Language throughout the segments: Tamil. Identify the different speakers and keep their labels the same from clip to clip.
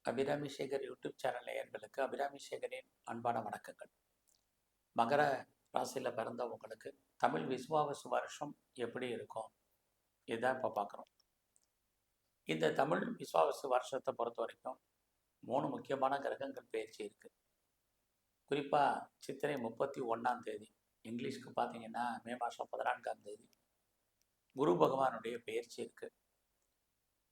Speaker 1: அபிராமி சேகர் யூடியூப் சேனல் நேயர்களுக்கு அபிராமி சேகரின் அன்பான வணக்கங்கள். மகர ராசியில் பிறந்தவங்களுக்கு தமிழ் விசுவாவசு வருஷம் எப்படி இருக்கும் இதுதான் இப்போ பார்க்குறோம். இந்த தமிழ் விசுவாவசு வருஷத்தை பொறுத்த வரைக்கும் 3 முக்கியமான கிரகங்கள் பயிற்சி இருக்குது. குறிப்பாக சித்திரை 31ஆம் தேதி, இங்கிலீஷ்க்கு பார்த்தீங்கன்னா மே மாதம் 14ஆம் தேதி குரு பகவானுடைய பயிற்சி இருக்குது.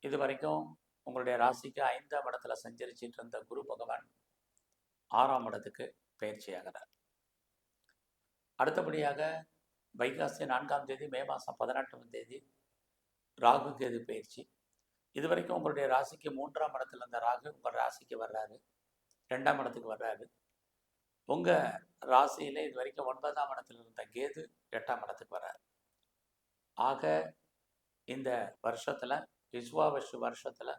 Speaker 1: இது வரைக்கும் உங்களுடைய ராசிக்கு 5ஆம் இடத்துல சஞ்சரிச்சிட்டு இருந்த குரு பகவான் 6ஆம் இடத்துக்கு பயிற்சி ஆகிறார். அடுத்தபடியாக வைகாசி 4ஆம் தேதி, மே மாதம் 18ஆம் தேதி ராகு கேது பயிற்சி. இது வரைக்கும் உங்களுடைய ராசிக்கு 3ஆம் இடத்துல இருந்த ராகு உங்கள் ராசிக்கு வர்றாரு, 2ஆம் இடத்துக்கு வர்றாரு. உங்கள் ராசியில் இது வரைக்கும் 9ஆம் இடத்துல இருந்த கேது 8ஆம் இடத்துக்கு வர்றாரு. ஆக இந்த வருஷத்தில் விஸ்வாவசு வருஷத்தில்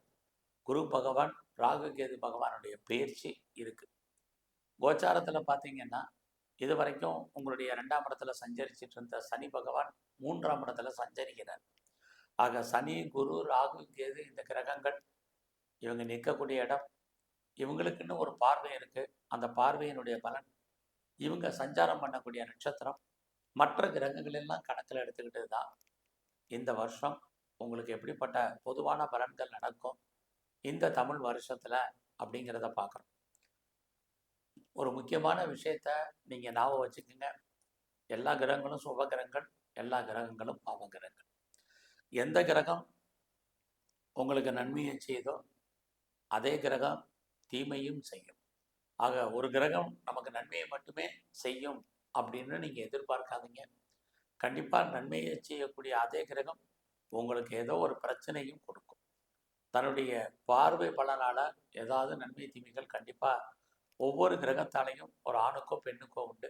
Speaker 1: குரு பகவான் ராகு கேது பகவானுடைய பயிற்சி இருக்குது. கோச்சாரத்தில் பார்த்தீங்கன்னா இது வரைக்கும் உங்களுடைய 2ஆம் இடத்துல சஞ்சரிச்சிட்டு இருந்த சனி பகவான் 3ஆம் இடத்துல சஞ்சரிக்கிறார். ஆக சனி, குரு, ராகு, கேது இந்த கிரகங்கள் இவங்க நிற்கக்கூடிய இடம், இவங்களுக்குன்னு ஒரு பார்வை இருக்குது. அந்த பார்வையினுடைய பலன் இவங்க சஞ்சாரம் பண்ணக்கூடிய நட்சத்திரம் மற்ற கிரகங்கள் எல்லாம் கணக்கில் எடுத்துக்கிட்டு தான் இந்த வருஷம் உங்களுக்கு எப்படிப்பட்ட பொதுவான பலன்கள் நடக்கும் இந்த தமிழ் வருஷத்தில் அப்படிங்கிறத பார்க்குறோம். ஒரு முக்கியமான விஷயத்த நீங்கள் ஞாபகம் வச்சுக்கோங்க. எல்லா கிரகங்களும் சுப கிரகங்கள், எல்லா கிரகங்களும் பாவ கிரகங்கள். எந்த கிரகம் உங்களுக்கு நன்மையை செய்தோ அதே கிரகம் தீமையும் செய்யும். ஆக ஒரு கிரகம் நமக்கு நன்மையை மட்டுமே செய்யும் அப்படின்னு நீங்கள் எதிர்பார்க்காதீங்க. கண்டிப்பாக நன்மையை செய்யக்கூடிய அதே கிரகம் உங்களுக்கு ஏதோ ஒரு பிரச்சனையும் கொடுக்கும். தன்னுடைய பார்வை பலனால் ஏதாவது நன்மை தீமைகள் கண்டிப்பாக ஒவ்வொரு கிரகத்தாலையும் ஒரு ஆணுக்கோ பெண்ணுக்கோ உண்டு.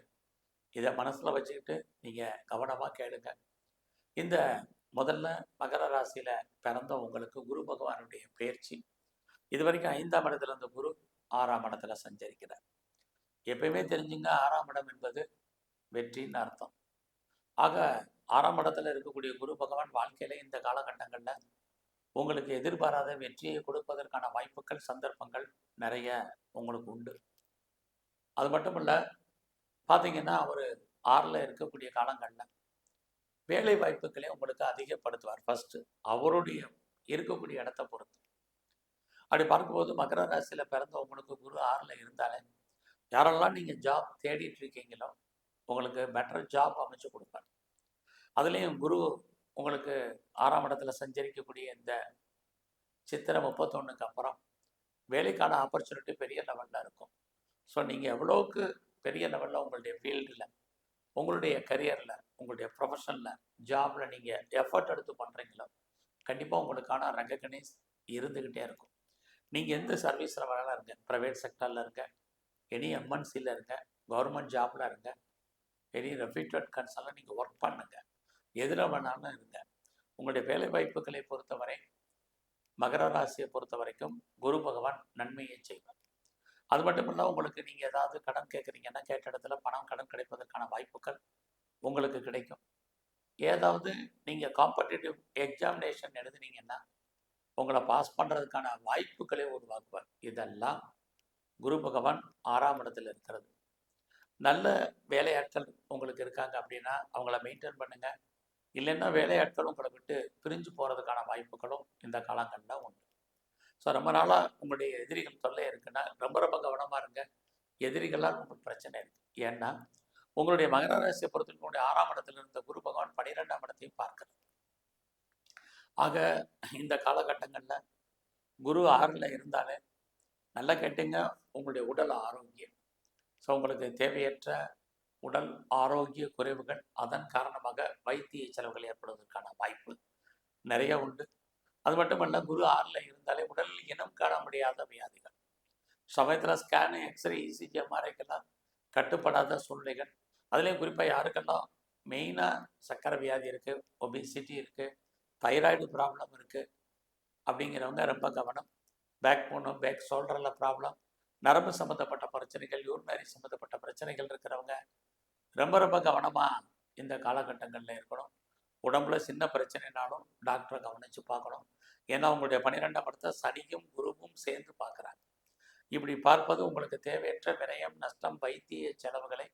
Speaker 1: இதை மனசில் வச்சுக்கிட்டு நீங்கள் கவனமாக கேளுங்க. இந்த முதல்ல மகர ராசியில் பிறந்த உங்களுக்கு குரு பகவானுடைய பயிற்சி. இது வரைக்கும் 5ஆம் இடத்துல இருந்த குரு 6ஆம் இடத்துல சஞ்சரிக்கிறார். எப்பயுமே தெரிஞ்சுங்க, 6ஆம் இடம் என்பது வெற்றின்னு அர்த்தம். ஆக 6ஆம் இடத்துல இருக்கக்கூடிய குரு பகவான் வாழ்க்கையில் இந்த காலகட்டங்களில் உங்களுக்கு எதிர்பாராத வெற்றியை கொடுப்பதற்கான வாய்ப்புகள், சந்தர்ப்பங்கள் நிறைய உங்களுக்கு உண்டு. அது மட்டும் இல்லை, பார்த்தீங்கன்னா அவர் 6ல் இருக்கக்கூடிய காலங்களில் வேலை வாய்ப்புகளை உங்களுக்கு அதிகப்படுத்துவார். ஃபஸ்ட்டு அவருடைய இருக்கக்கூடிய இடத்தை பொறுத்து. அப்படி பார்க்கும்போது மகர ராசியில் பிறந்த உங்களுக்கு குரு 6ல் இருந்தாலே யாரெல்லாம் நீங்கள் ஜாப் தேடிட்டு இருக்கீங்களோ உங்களுக்கு பெட்டர் ஜாப் அமைச்சு கொடுப்பார். அதுலேயும் குரு உங்களுக்கு 6ஆம் இடத்துல சஞ்சரிக்கக்கூடிய இந்த சித்திரை 31க்கு அப்புறம் வேலைக்கான ஆப்பர்ச்சுனிட்டி பெரிய லெவலில் இருக்கும். ஸோ நீங்கள் எவ்வளோக்கு பெரிய லெவலில் உங்களுடைய ஃபீல்டில், உங்களுடைய கரியரில், உங்களுடைய ப்ரொஃபஷனில், ஜாபில் நீங்கள் எஃபர்ட் எடுத்து பண்ணுறீங்களோ கண்டிப்பாக உங்களுக்கான ரெகக்னைஸ் இருந்துக்கிட்டே இருக்கும். நீங்கள் எந்த சர்வீஸில் வேணாலும் இருங்க, ப்ரைவேட் செக்டரில் இருங்க, எனி எம்என்சியில் இருங்க, கவர்மெண்ட் ஜாபில் இருங்க, எனி ரெப்யூட்டட் கன்சர்னில் நீங்கள் ஒர்க் பண்ணுங்க, எதில் வேணாலும் இருங்க. உங்களுடைய வேலை வாய்ப்புகளை பொறுத்தவரை மகர ராசியை பொறுத்த வரைக்கும் குரு பகவான் நன்மையை செய்வார். அது மட்டும் இல்லை, உங்களுக்கு நீங்கள் ஏதாவது கடன் கேட்குறீங்கன்னா கேட்ட இடத்துல கடன் கிடைப்பதற்கான வாய்ப்புகள் உங்களுக்கு கிடைக்கும். ஏதாவது நீங்கள் காம்படிட்டிவ் எக்ஸாமினேஷன் எழுதுனீங்கன்னா உங்களை பாஸ் பண்ணுறதுக்கான வாய்ப்புகளை உருவாக்குவார். இதெல்லாம் குரு பகவான் 6ஆம் இடத்துல இருக்கிறது. நல்ல வேலையாட்கள் உங்களுக்கு இருக்காங்க அப்படின்னா அவங்கள மெயின்டைன் பண்ணுங்கள். இல்லைன்னா வேலையாட்கள் உங்களை விட்டு பிரிஞ்சு போகிறதுக்கான வாய்ப்புகளும் இந்த காலங்களில் உண்டு. ஸோ ரொம்ப நாளாக உங்களுடைய எதிரிகள் தொல்லை இருக்குன்னா ரொம்ப கவனமாக இருங்க. எதிரிகளால் உங்களுக்கு பிரச்சனை இருக்குது. ஏன்னா உங்களுடைய மகர ராசியை பொறுத்து உங்களுடைய 6ஆம் இடத்துல இருந்த குரு பகவான் 12ஆம் இடத்தையும் பார்க்குறது. ஆக இந்த காலகட்டங்களில் குரு 6ல் இருந்தாலே நல்லா கேட்டீங்க, உங்களுடைய உடல் ஆரோக்கியம். ஸோ உங்களுக்கு தேவையற்ற உடல் ஆரோக்கிய குறைவுகள், அதன் காரணமாக வைத்திய செலவுகள் ஏற்படுவதற்கான வாய்ப்பு நிறைய உண்டு. அது மட்டுமல்ல, குரு 6ல் இருந்தாலே உடலில் இனம் காண முடியாத வியாதிகள், சமயத்தில் ஸ்கேனு, எக்ஸ்ரே, இசிஜி, எம்ஆர்ஐக்கெல்லாம் கட்டுப்படாத சூழ்நிலைகள். அதுலேயும் குறிப்பாக யாருக்கெல்லாம் மெயினாக சர்க்கரை வியாதி இருக்குது, ஒபிசிட்டி இருக்குது, தைராய்டு ப்ராப்ளம் இருக்குது அப்படிங்கிறவங்க ரொம்ப கவனம். பேக் போனும், பேக் ஷோல்டரில் ப்ராப்ளம், நரம்பு சம்மந்தப்பட்ட பிரச்சனைகள், யூரினரி சம்மந்தப்பட்ட பிரச்சனைகள் இருக்கிறவங்க ரொம்ப கவனமாக இந்த காலகட்டங்களில் இருக்கணும். உடம்புல சின்ன பிரச்சனைனாலும் டாக்டரை கவனித்து பார்க்கணும். ஏன்னா உங்களுடைய 12ஆம் இடத்தை சனியும் குருவும் சேர்ந்து பார்க்குறாங்க. இப்படி பார்ப்பது உங்களுக்கு தேவையற்ற விரயம், நஷ்டம், வைத்திய செலவுகளை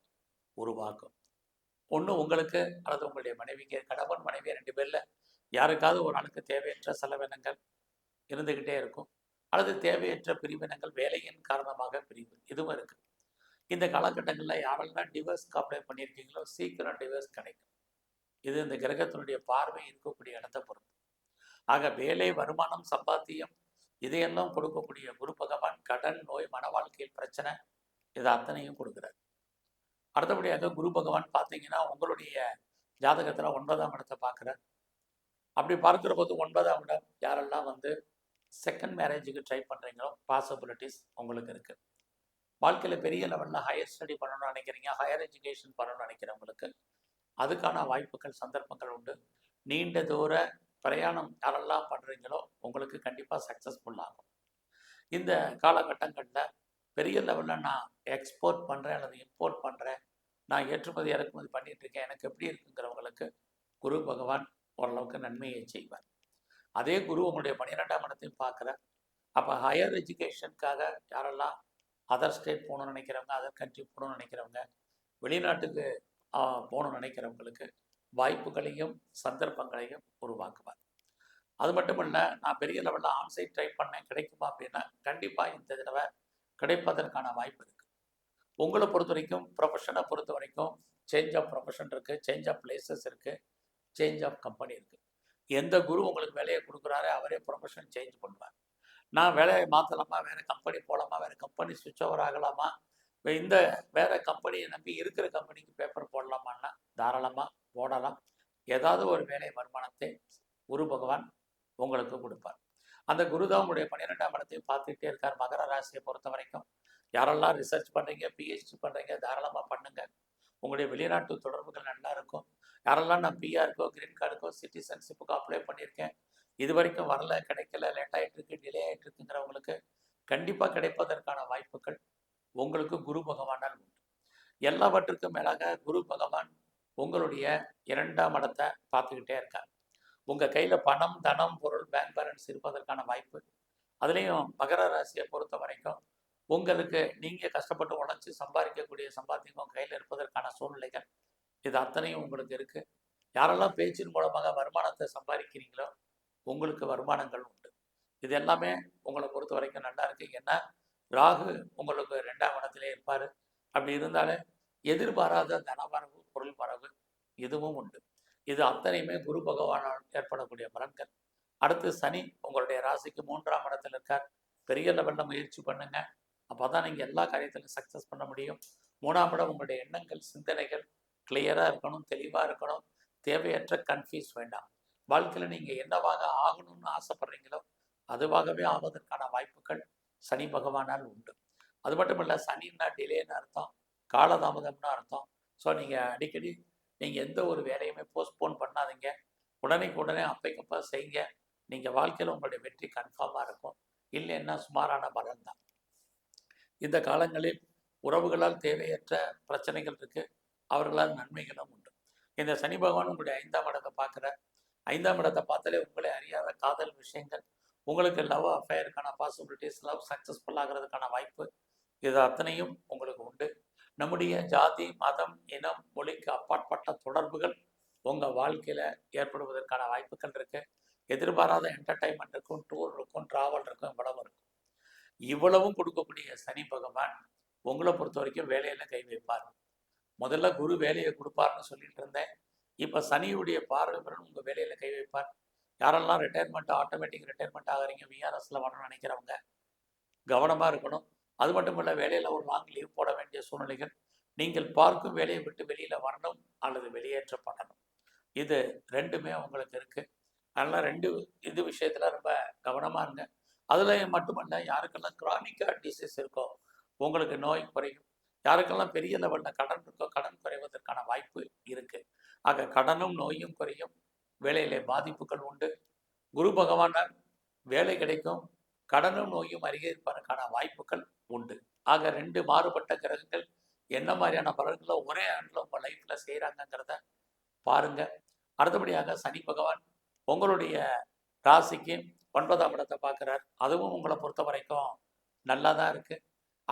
Speaker 1: உருவாக்கும். ஒன்று உங்களுக்கு அல்லது உங்களுடைய மனைவிக்கு, கணவன் மனைவி 2 பேரில் யாருக்காவது ஒரு ஆளுக்கு தேவையற்ற செலவினங்கள் இருந்துக்கிட்டே இருக்கும். அல்லது தேவையற்ற பிரிவினங்கள் வேலையின் காரணமாக பிரிவு இதுவும் இருக்குது. இந்த காலகட்டங்களில் யாரெல்லாம் டிவோர்ஸ்க்கு அப்ளை பண்ணியிருக்கீங்களோ சீக்கிரம் டிவோர்ஸ் கிடைக்கும். இது இந்த கிரகத்தினுடைய பார்வை இருக்கக்கூடிய இடத்தை பொறுத்து. ஆக வேலை, வருமானம், சம்பாத்தியம் இதையெல்லாம் கொடுக்கக்கூடிய குரு பகவான் கடன், நோய், மன வாழ்க்கையில் பிரச்சனை இதை அத்தனையும் கொடுக்குறார். அடுத்தபடியாக குரு பகவான் பார்த்தீங்கன்னா உங்களுடைய ஜாதகத்தில் 9ஆம் இடத்தை பார்க்குறார். அப்படி பார்க்குற போது 9ஆம் இடம் யாரெல்லாம் செகண்ட் மேரேஜுக்கு ட்ரை பண்ணுறீங்களோ பாசிபிலிட்டிஸ் உங்களுக்கு இருக்குது. வாழ்க்கையில் பெரிய லெவலில் ஹையர் ஸ்டடி பண்ணணும்னு நினைக்கிறீங்க, ஹையர் எஜுகேஷன் பண்ணணும்னு நினைக்கிறவங்களுக்கு அதுக்கான வாய்ப்புகள், சந்தர்ப்பங்கள் உண்டு. நீண்ட தூர பிரயாணம் யாரெல்லாம் பண்ணுறீங்களோ உங்களுக்கு கண்டிப்பாக சக்ஸஸ்ஃபுல் ஆகும். இந்த காலகட்டங்களில் பெரிய லெவலில் நான் எக்ஸ்போர்ட் பண்ணுறேன் அல்லது இம்போர்ட் பண்ணுறேன், நான் ஏற்றுமதி இறக்குமதி பண்ணிகிட்டு இருக்கேன், எனக்கு எப்படி இருக்குங்கிறவங்களுக்கு குரு பகவான் ஓரளவுக்கு நன்மையை செய்வார். அதே குரு உங்களுடைய 12ஆம் இடத்தையும் பார்க்குறார். அப்போ ஹையர் எஜுகேஷனுக்காக யாரெல்லாம் அதர் ஸ்டேட் போகணும்னு நினைக்கிறவங்க, அதர் கண்ட்ரி போகணும்னு நினைக்கிறவங்க, வெளிநாட்டுக்கு போகணும்னு நினைக்கிறவங்களுக்கு வாய்ப்புகளையும் சந்தர்ப்பங்களையும் உருவாக்குவார். அது மட்டும் இல்லை, நான் பெரிய லெவலில் ஆன்சைட் ட்ரை பண்ணேன் கிடைக்குமா அப்படின்னா கண்டிப்பாக இந்த தடவை கிடைப்பதற்கான வாய்ப்பு இருக்குது. உங்களை பொறுத்த வரைக்கும், ப்ரொஃபஷனை பொறுத்த வரைக்கும் சேஞ்ச் ஆஃப் ப்ரொஃபஷன் இருக்குது, சேஞ்ச் ஆஃப் பிளேசஸ் இருக்குது, சேஞ்ச் ஆஃப் கம்பெனி இருக்குது. எந்த குரு உங்களுக்கு வேலையை கொடுக்குறாரோ அவரே ப்ரொஃபஷன் சேஞ்ச் பண்ணுவார். நான் வேலையை மாற்றலாமா, வேறு கம்பெனி போகலாமா, வேறு கம்பெனி சுவிட்ச் ஓவர் ஆகலாமா, இந்த வேறு கம்பெனியை நம்பி இருக்கிற கம்பெனிக்கு பேப்பர் போடலாமான்னா தாராளமாக போடலாம். ஏதாவது ஒரு வேலை வருமானத்தை குரு பகவான் உங்களுக்கு கொடுப்பார். அந்த குருதான் உங்களுடைய 12ஆம் இடத்தையும் பார்த்துக்கிட்டே இருக்கார். மகர ராசியை பொறுத்த வரைக்கும் யாரெல்லாம் ரிசர்ச் பண்ணுறீங்க, பிஹெச்டி பண்ணுறீங்க தாராளமாக பண்ணுங்க. உங்களுடைய வெளிநாட்டு தொடர்புகள் நல்லா இருக்கும். யாரெல்லாம் நான் பிஆருக்கோ, கிரீன் கார்டுக்கோ, சிட்டிசன்ஷிப்புக்கோ அப்ளை பண்ணியிருக்கேன், இது வரைக்கும் வரல, கிடைக்கல, லேட் ஆகிட்டு இருக்கு, டிலே ஆகிட்டு இருக்குங்கிறவங்களுக்கு கண்டிப்பாக கிடைப்பதற்கான வாய்ப்புகள் உங்களுக்கு குரு பகவானால் உண்டு. எல்லாவற்றுக்கும் மேலாக குரு பகவான் உங்களுடைய 2ஆம் இடத்தை பார்த்துக்கிட்டே இருக்கார். உங்கள் கையில் பணம், தனம், பொருள், பேங்க் பேலன்ஸ் இருப்பதற்கான வாய்ப்பு. அதுலேயும் மகர ராசியை பொறுத்த வரைக்கும் உங்களுக்கு நீங்கள் கஷ்டப்பட்டு உழைச்சி சம்பாதிக்கக்கூடிய சம்பாத்தியம் உங்கள் கையில் இருப்பதற்கான சூழ்நிலைகள் இது அத்தனையும் உங்களுக்கு இருக்குது. யாரெல்லாம் பேச்சின் மூலமாக வருமானத்தை சம்பாதிக்கிறீங்களோ உங்களுக்கு வருமானங்கள் உண்டு. இது எல்லாமே உங்களை பொறுத்த வரைக்கும் நல்லா இருக்குது. ஏன்னா ராகு உங்களுக்கு 2ஆம் இடத்திலே இருப்பார். அப்படி இருந்தாலே எதிர்பாராத தனவரவு, பொருள் வரவு இதுவும் உண்டு. இது அத்தனையுமே குரு பகவானால் ஏற்படக்கூடிய பலன்கள். அடுத்து சனி உங்களுடைய ராசிக்கு 3ஆம் இடத்துல இருக்கார். பெரிய லெவலில் முயற்சி பண்ணுங்க, அப்போ தான் நீங்கள் எல்லா காரியத்திலும் சக்ஸஸ் பண்ண முடியும். 3ஆம் இடம் உங்களுடைய எண்ணங்கள், சிந்தனைகள் கிளியராக இருக்கணும், தெளிவாக இருக்கணும். தேவையற்ற கன்ஃபியூஸ் வேண்டாம். வாழ்க்கையில் நீங்கள் என்னவாக ஆகணும்னு ஆசைப்படுறீங்களோ அதுவாகவே ஆவதற்கான வாய்ப்புகள் சனி பகவானால் உண்டு. அது மட்டும் இல்லை, சனின்னா டிலேன்னு அர்த்தம், காலதாமதம்னு அர்த்தம். ஸோ நீங்கள் அடிக்கடி நீங்கள் எந்த ஒரு வேலையுமே போஸ்ட்போன் பண்ணாதீங்க. உடனே அப்பைக்கப்போ செய்யுங்க. நீங்கள் வாழ்க்கையில் உங்களுடைய வெற்றி கன்ஃபார்மாக இருக்கும். இல்லைன்னா சுமாரான பலன் தான். இந்த காலங்களில் உறவுகளால் தேவையற்ற பிரச்சனைகள் இருக்குது, அவர்களால் நன்மைகளும் உண்டு. இந்த சனி பகவான் உங்களுடைய 5ஆம் இடத்தை பார்க்குற 5ஆம் இடத்தை பார்த்தாலே உங்களை அறியாத காதல் விஷயங்கள், உங்களுக்கு லவ் அஃபேருக்கான பாசிபிலிட்டிஸ், லவ் சக்ஸஸ்ஃபுல் ஆகிறதுக்கான வாய்ப்பு இது அத்தனையும் உங்களுக்கு உண்டு. நம்முடைய ஜாதி, மதம், இனம், மொழிக்கு அப்பாற்பட்ட தொடர்புகள் உங்கள் வாழ்க்கையில் ஏற்படுவதற்கான வாய்ப்புகள் இருக்குது. எதிர்பாராத என்டர்டைன்மெண்ட் இருக்கும், டூர் இருக்கும், ட்ராவல் இருக்கும், இவ்வளவு இருக்கும். இவ்வளவும் கொடுக்கக்கூடிய சனி பகவான் உங்களை பொறுத்த வரைக்கும் வேலையில் கை வைப்பார். முதல்ல குரு வேலையை கொடுப்பார்னு சொல்லிட்டு இருந்தேன். இப்போ சனியுடைய பார்வையுடன் உங்கள் வேலையில் கை வைப்பார். யாரெல்லாம் ஆட்டோமேட்டிக் ரிட்டையர்மெண்ட் ஆகிறீங்க, விஆர்எஸில் வரணும்னு நினைக்கிறவங்க கவனமாக இருக்கணும். அது மட்டும் இல்லை, வேலையில் ஒரு லாங் லீவ் போட வேண்டிய சூழ்நிலைகள், நீங்கள் பார்க்கும் வேலையை விட்டு வெளியில் வரணும் அல்லது வெளியேற்றப்படணும், இது ரெண்டுமே உங்களுக்கு இருக்குது. அதனால் இது விஷயத்தில் ரொம்ப கவனமாக இருங்க. அதில் மட்டுமல்ல, யாருக்கெல்லாம் கிரானிக்காக டிசீஸ் இருக்கோ உங்களுக்கு நோய் குறையும். யாருக்கெல்லாம் பெரிய லெவலில் கடன் இருக்கோ கடன் குறைவதற்கான வாய்ப்பு இருக்குது. ஆக கடனும் நோயும் குறையும், வேலையிலே பாதிப்புகள் உண்டு. குரு பகவானால் வேலை கிடைக்கும், கடனும் நோயும் அதிகரிப்பதற்கான வாய்ப்புகள் உண்டு. ஆக 2 மாறுபட்ட கிரகங்கள் என்ன மாதிரியான பலன்களை ஒரே ஆண்டில் உங்கள் லைஃப்பில் செய்கிறாங்கங்கிறத பாருங்கள். அடுத்தபடியாக சனி பகவான் உங்களுடைய ராசிக்கு 9ஆம் இடத்தை பார்க்குறார். அதுவும் உங்களை பொறுத்த வரைக்கும் நல்லா தான் இருக்குது.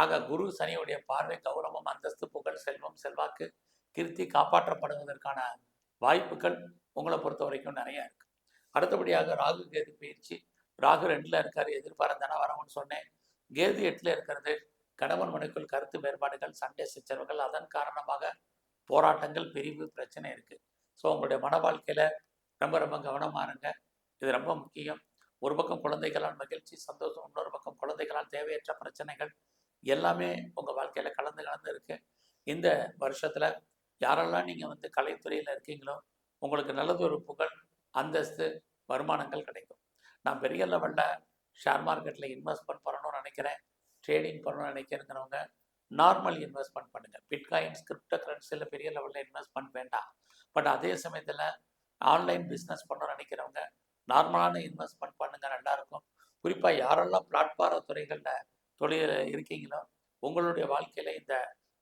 Speaker 1: ஆக குரு சனியுடைய பார்வை கௌரவம், அந்தஸ்து, புகழ், செல்வம், செல்வாக்கு, கீர்த்தி காப்பாற்றப்படுவதற்கான வாய்ப்புகள் உங்களை பொறுத்த வரைக்கும் நிறைய இருக்கு. அடுத்தபடியாக ராகு கேது பயிற்சி. ராகு 2ல் இருக்காரு, எதிர்பாராத தன வரவுன்னு சொன்னேன். கேது 8ல் இருக்கிறது, கணவன் மனைக்குள் கருத்து வேறுபாடுகள், சண்டை சச்சரவுகள், அதன் காரணமாக போராட்டங்கள், பிரிவு, பிரச்சனை இருக்கு. ஸோ உங்களுடைய மன வாழ்க்கையில ரொம்ப ரொம்ப கவனமா இருங்க. இது ரொம்ப முக்கியம். ஒரு பக்கம் குழந்தைகளால் மகிழ்ச்சி, சந்தோஷம், இன்னொரு பக்கம் குழந்தைகளால் தேவையற்ற பிரச்சனைகள் எல்லாமே உங்க வாழ்க்கையில கலந்து இருக்கு. இந்த வருஷத்துல யாரெல்லாம் நீங்க கலைத்துறையில இருக்கீங்களோ உங்களுக்கு நல்லது ஒரு புகழ், அந்தஸ்து, வருமானங்கள் கிடைக்கும். நான் பெரிய லெவல்ல ஷேர் மார்க்கெட்டில் இன்வெஸ்ட்மெண்ட் பண்ணணும்னு நினைக்கிறேன், ட்ரேடிங் பண்ணணும்னு நினைக்கிறேங்கிறவங்க நார்மல் இன்வெஸ்ட்மெண்ட் பண்ணுங்கள். பிட்காயின்ஸ், கிரிப்டோ கரன்சியில் பெரிய லெவலில் இன்வெஸ்ட்மெண்ட் வேண்டாம். பட் அதே சமயத்தில் ஆன்லைன் பிஸ்னஸ் பண்ணணும்னு நினைக்கிறவங்க நார்மலான இன்வெஸ்ட்மெண்ட் பண்ணுங்கள், நல்லாயிருக்கும். குறிப்பாக யாரெல்லாம் பிளாட்பார துறைகளில் தொழில் இருக்கீங்களோ உங்களுடைய வாழ்க்கையில் இந்த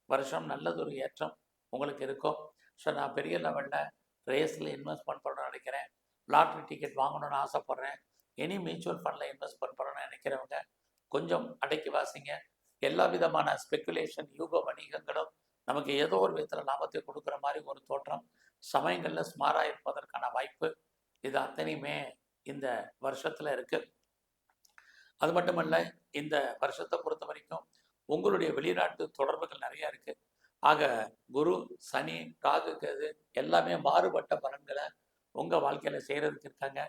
Speaker 1: வருஷம் நல்லதொரு ஏற்றம் உங்களுக்கு இருக்கும். ஸோ நான் பெரிய லெவலில் ரேஸில் இன்வெஸ்ட்மெண்ட் பண்ணணும்னு நினைக்கிறேன், லாட்ரி டிக்கெட் வாங்கணும்னு ஆசைப்பட்றேன், எனி மியூச்சுவல் ஃபண்டில் இன்வெஸ்ட்மெண்ட் பண்ணணும்னு நினைக்கிறவங்க கொஞ்சம் அடக்கி வாசிங்க. எல்லா விதமான ஸ்பெக்குலேஷன், யூக வணிகங்களும் நமக்கு ஏதோ ஒரு விதத்தில் லாபத்தை கொடுக்குற மாதிரி ஒரு தோற்றம், சமயங்களில் சுமாராக இருப்பதற்கான வாய்ப்பு, இது அத்தனையுமே இந்த வருஷத்தில் இருக்குது. அது மட்டுமல்ல, இந்த வருஷத்தை பொறுத்த வரைக்கும் உங்களுடைய வெளிநாட்டு தொடர்புகள் நிறையா இருக்குது. ஆக குரு, சனி, ராகு, கேது எல்லாமே மாறுபட்ட பலன்களை உங்கள் வாழ்க்கையில் செய்கிறதுக்கு இருக்காங்க.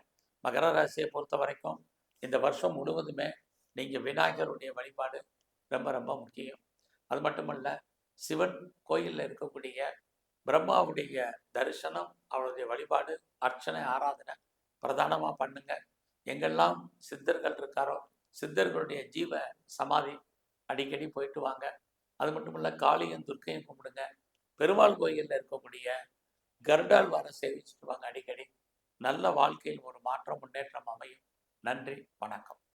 Speaker 1: மகர ராசியை பொறுத்த வரைக்கும் இந்த வருஷம் முழுவதுமே நீங்கள் விநாயகருடைய வழிபாடு ரொம்ப ரொம்ப முக்கியம். அது மட்டுமல்ல, சிவன் கோயிலில் இருக்கக்கூடிய பிரம்மாவுடைய தரிசனம், அவருடைய வழிபாடு, அர்ச்சனை, ஆராதனை பிரதானமாக பண்ணுங்க. எங்கெல்லாம் சித்தர்கள் இருக்காரோ சித்தர்களுடைய ஜீவ சமாதி அடிக்கடி போயிட்டு வாங்க. அது மட்டும் இல்லை, காளியும் துர்க்கையும் கும்பிடுங்க. பெருமாள் கோயிலில் இருக்கக்கூடிய கருடாழ்வாரை சேவிச்சுட்டு வாங்க அடிக்கடி. நல்ல வாழ்க்கையில் ஒரு மாற்றம், முன்னேற்றம் அமையும். நன்றி, வணக்கம்.